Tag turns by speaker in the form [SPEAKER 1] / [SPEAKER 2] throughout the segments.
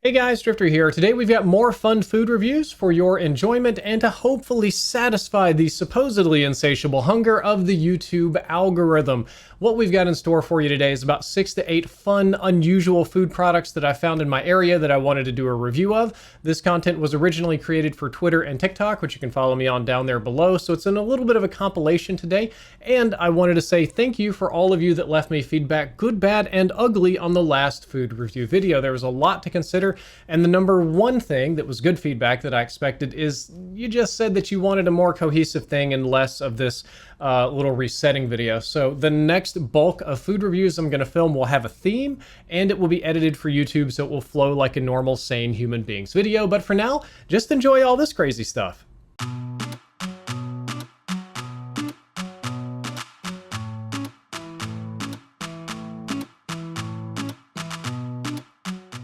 [SPEAKER 1] Hey guys, Drifter here. Today we've got more fun food reviews for your enjoyment and to hopefully satisfy the supposedly insatiable hunger of the YouTube algorithm. What we've got in store for you today is about 6 to 8 fun, unusual food products that I found in my area that I wanted to do a review of. This content was originally created for Twitter and TikTok, which you can follow me on down there below, so it's in a little bit of a compilation today. And I wanted to say thank you for all of you that left me feedback, good, bad, and ugly on the last food review video. There was a lot to consider. And the number one thing that was good feedback that I expected is you just said that you wanted a more cohesive thing and less of this little resetting video. So the next bulk of food reviews I'm going to film will have a theme and it will be edited for YouTube so it will flow like a normal, sane human being's video. But for now, just enjoy all this crazy stuff.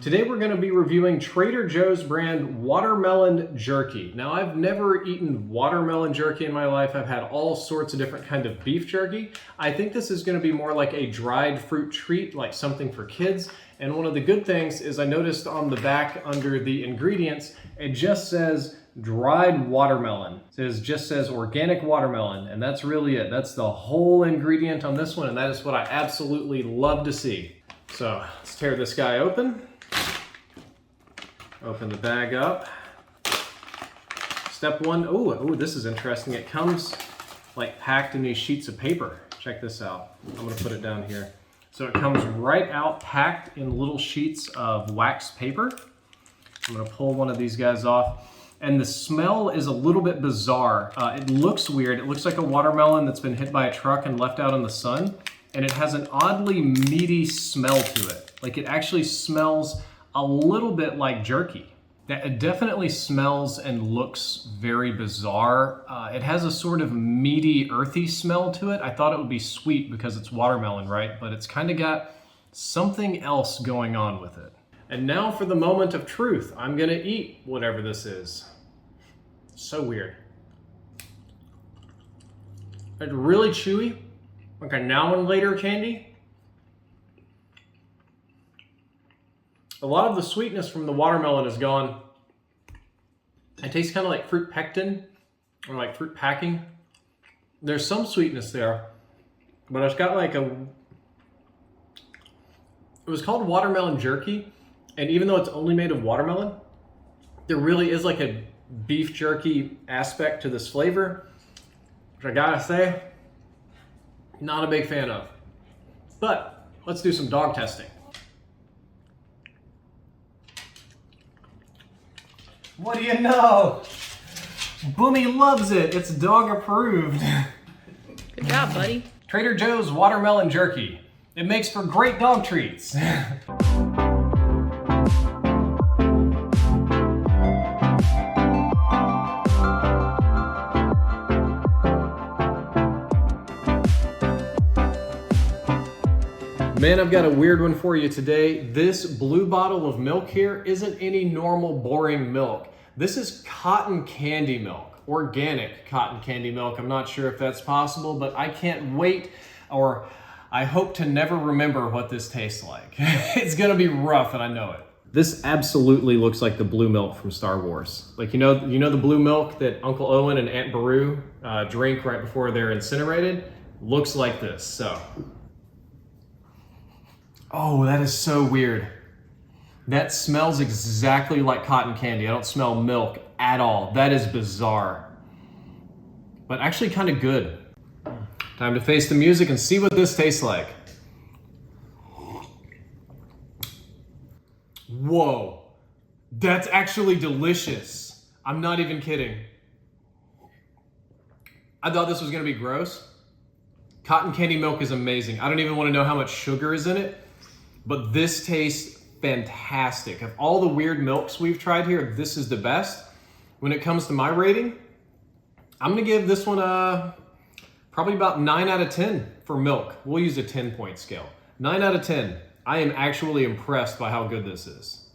[SPEAKER 1] Today we're going to be reviewing Trader Joe's brand Watermelon Jerky. Now I've never eaten watermelon jerky in my life. I've had all sorts of different kind of beef jerky. I think this is going to be more like a dried fruit treat, like something for kids. And one of the good things is I noticed on the back under the ingredients, it just says dried watermelon. It just says organic watermelon, and that's really it. That's the whole ingredient on this one, and that is what I absolutely love to see. So let's tear this guy open. Open the bag up. Step one, oh, this is interesting. It comes like packed in these sheets of paper. Check this out. I'm gonna put it down here. So it comes right out packed in little sheets of wax paper. I'm gonna pull one of these guys off. And the smell is a little bit bizarre. It looks weird. It looks like a watermelon that's been hit by a truck and left out in the sun. And it has an oddly meaty smell to it. Like it actually smells a little bit like jerky. It definitely smells and looks very bizarre. It has a sort of meaty, earthy smell to it. I thought it would be sweet because it's watermelon, right? But it's kind of got something else going on with it. And now for the moment of truth. I'm gonna eat whatever this is. So weird. It's really chewy, like a now and later candy. A lot of the sweetness from the watermelon is gone. It tastes kind of like fruit pectin or like fruit packing. There's some sweetness there, but it's got like it was called watermelon jerky. And even though it's only made of watermelon, there really is like a beef jerky aspect to this flavor, which I gotta say, not a big fan of. But let's do some dog testing. What do you know? Bumi loves it. It's dog approved.
[SPEAKER 2] Good job, buddy.
[SPEAKER 1] Trader Joe's Watermelon Jerky. It makes for great dog treats. Man, I've got a weird one for you today. This blue bottle of milk here isn't any normal, boring milk. This is cotton candy milk, organic cotton candy milk. I'm not sure if that's possible, but I can't wait, or I hope to never remember what this tastes like. It's gonna be rough, and I know it. This absolutely looks like the blue milk from Star Wars. Like, you know the blue milk that Uncle Owen and Aunt Beru drink right before they're incinerated? Looks like this, so. Oh, that is so weird. That smells exactly like cotton candy. I don't smell milk at all. That is bizarre. But actually kind of good. Time to face the music and see what this tastes like. Whoa, that's actually delicious. I'm not even kidding. I thought this was gonna be gross. Cotton candy milk is amazing. I don't even wanna know how much sugar is in it. But this tastes fantastic. Of all the weird milks we've tried here, this is the best. When it comes to my rating, I'm gonna give this one probably about 9 out of 10 for milk. We'll use a 10-point scale. 9 out of 10. I am actually impressed by how good this is.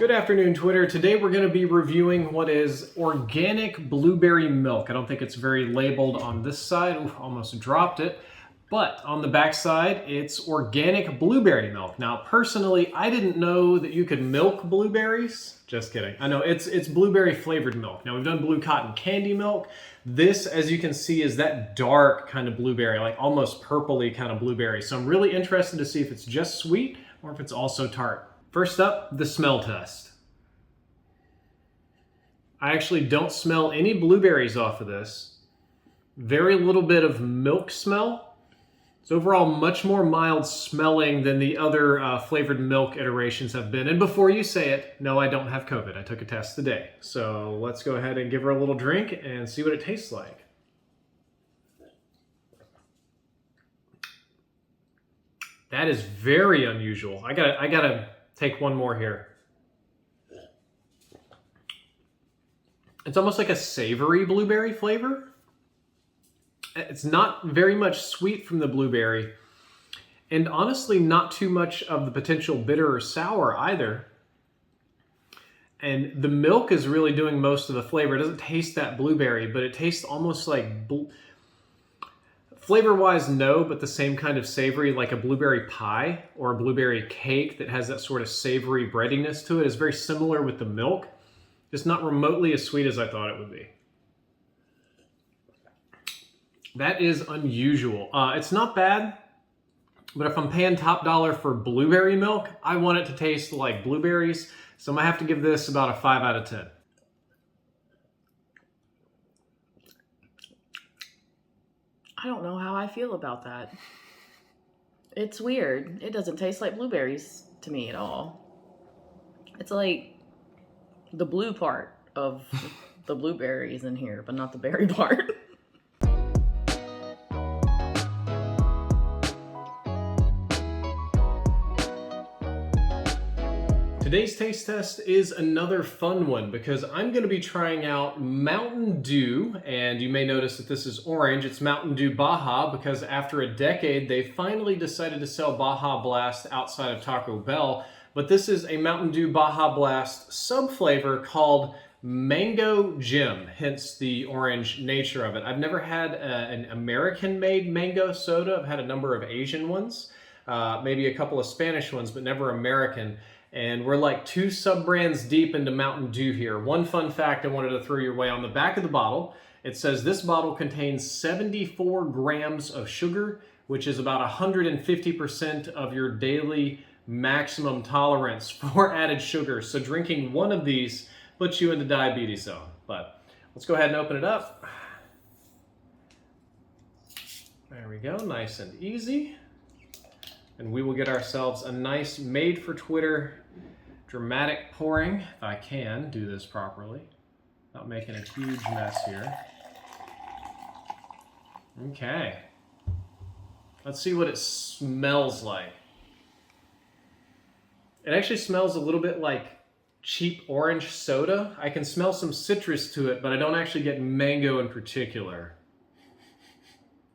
[SPEAKER 1] Good afternoon, Twitter. Today we're going to be reviewing what is organic blueberry milk. I don't think it's very labeled on this side. Ooh, almost dropped it. But on the back side, it's organic blueberry milk. Now, personally, I didn't know that you could milk blueberries. Just kidding. I know it's blueberry flavored milk. Now, we've done blue cotton candy milk. This, as you can see, is that dark kind of blueberry, like almost purpley kind of blueberry. So I'm really interested to see if it's just sweet or if it's also tart. First up, the smell test. I actually don't smell any blueberries off of this. Very little bit of milk smell. It's overall much more mild smelling than the other flavored milk iterations have been. And before you say it, no, I don't have COVID. I took a test today. So let's go ahead and give her a little drink and see what it tastes like. That is very unusual. I gotta take one more here. It's almost like a savory blueberry flavor. It's not very much sweet from the blueberry, and honestly not too much of the potential bitter or sour either. And the milk is really doing most of the flavor. It doesn't taste that blueberry, but it tastes almost like flavor-wise, no, but the same kind of savory, like a blueberry pie or a blueberry cake that has that sort of savory breadiness to it. It's very similar with the milk, just not remotely as sweet as I thought it would be. That is unusual. It's not bad, but if I'm paying top dollar for blueberry milk, I want it to taste like blueberries, so I'm gonna have to give this about a 5 out of 10.
[SPEAKER 2] I don't know how I feel about that. It's weird. It doesn't taste like blueberries to me at all. It's like the blue part of the blueberries in here, but not the berry part.
[SPEAKER 1] Today's taste test is another fun one because I'm going to be trying out Mountain Dew, and you may notice that this is orange. It's Mountain Dew Baja because after a decade they finally decided to sell Baja Blast outside of Taco Bell, but this is a Mountain Dew Baja Blast sub-flavor called Mango Jim, hence the orange nature of it. I've never had an American-made mango soda. I've had a number of Asian ones, maybe a couple of Spanish ones, but never American. And we're like 2 sub-brands deep into Mountain Dew here. One fun fact I wanted to throw your way: on the back of the bottle, it says this bottle contains 74 grams of sugar, which is about 150% of your daily maximum tolerance for added sugar. So drinking one of these puts you into diabetes zone. But let's go ahead and open it up. There we go, nice and easy. And we will get ourselves a nice made-for-Twitter dramatic pouring, if I can do this properly, not making a huge mess here. Okay. Let's see what it smells like. It actually smells a little bit like cheap orange soda. I can smell some citrus to it, but I don't actually get mango in particular.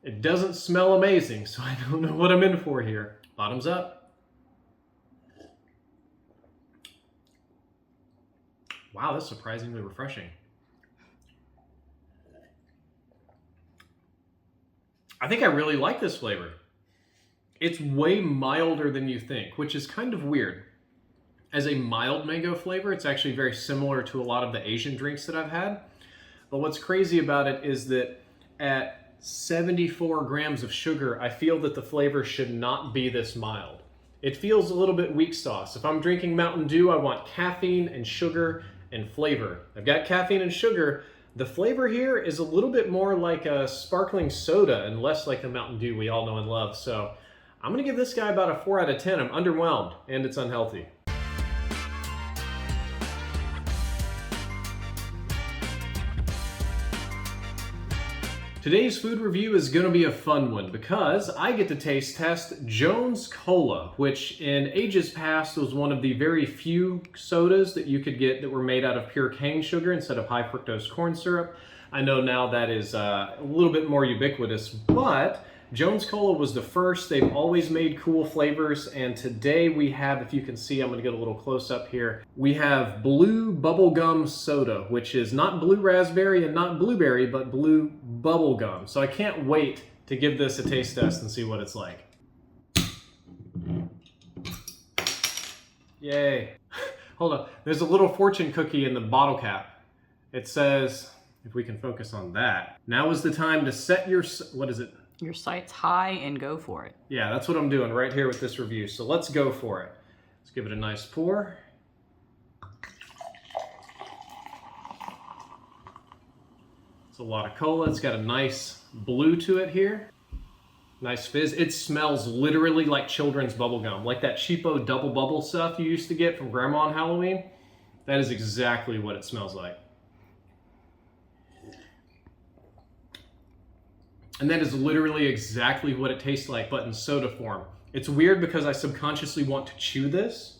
[SPEAKER 1] It doesn't smell amazing, so I don't know what I'm in for here. Bottoms up. Wow, that's surprisingly refreshing. I think I really like this flavor. It's way milder than you think, which is kind of weird. As a mild mango flavor, it's actually very similar to a lot of the Asian drinks that I've had. But what's crazy about it is that at 74 grams of sugar, I feel that the flavor should not be this mild. It feels a little bit weak sauce. If I'm drinking Mountain Dew, I want caffeine and sugar and flavor. I've got caffeine and sugar. The flavor here is a little bit more like a sparkling soda and less like the Mountain Dew we all know and love. So I'm gonna give this guy about a 4 out of 10. I'm underwhelmed, and it's unhealthy. Today's food review is going to be a fun one because I get to taste test Jone's Cola, which in ages past was one of the very few sodas that you could get that were made out of pure cane sugar instead of high fructose corn syrup. I know now that is a little bit more ubiquitous, but Jone's Cola was the first. They've always made cool flavors, and today we have, if you can see, I'm gonna get a little close up here, we have blue bubblegum soda, which is not blue raspberry and not blueberry, but blue bubblegum. So I can't wait to give this a taste test and see what it's like. Yay. Hold on, there's a little fortune cookie in the bottle cap. It says, if we can focus on that, now is the time to set your, what is it?
[SPEAKER 2] Your sights high and go for it.
[SPEAKER 1] Yeah, that's what I'm doing right here with this review. So let's go for it. Let's give it a nice pour. It's a lot of cola. It's got a nice blue to it here. Nice fizz. It smells literally like children's bubblegum, like that cheapo double bubble stuff you used to get from Grandma on Halloween. That is exactly what it smells like. And that is literally exactly what it tastes like, but in soda form. It's weird because I subconsciously want to chew this.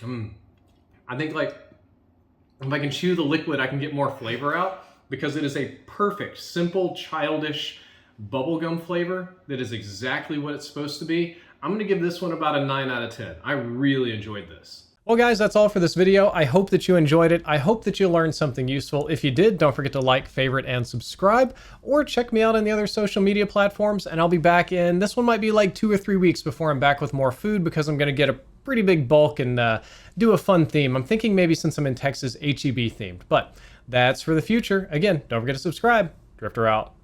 [SPEAKER 1] I think like, if I can chew the liquid, I can get more flavor out because it is a perfect, simple, childish bubblegum flavor that is exactly what it's supposed to be. I'm gonna give this one about a 9 out of 10. I really enjoyed this. Well guys, that's all for this video. I hope that you enjoyed it. I hope that you learned something useful. If you did, don't forget to like, favorite, and subscribe, or check me out on the other social media platforms, and I'll be back in, this one might be like 2 or 3 weeks before I'm back with more food because I'm gonna get a pretty big bulk and do a fun theme. I'm thinking maybe since I'm in Texas, HEB themed, but that's for the future. Again, don't forget to subscribe. Drifter out.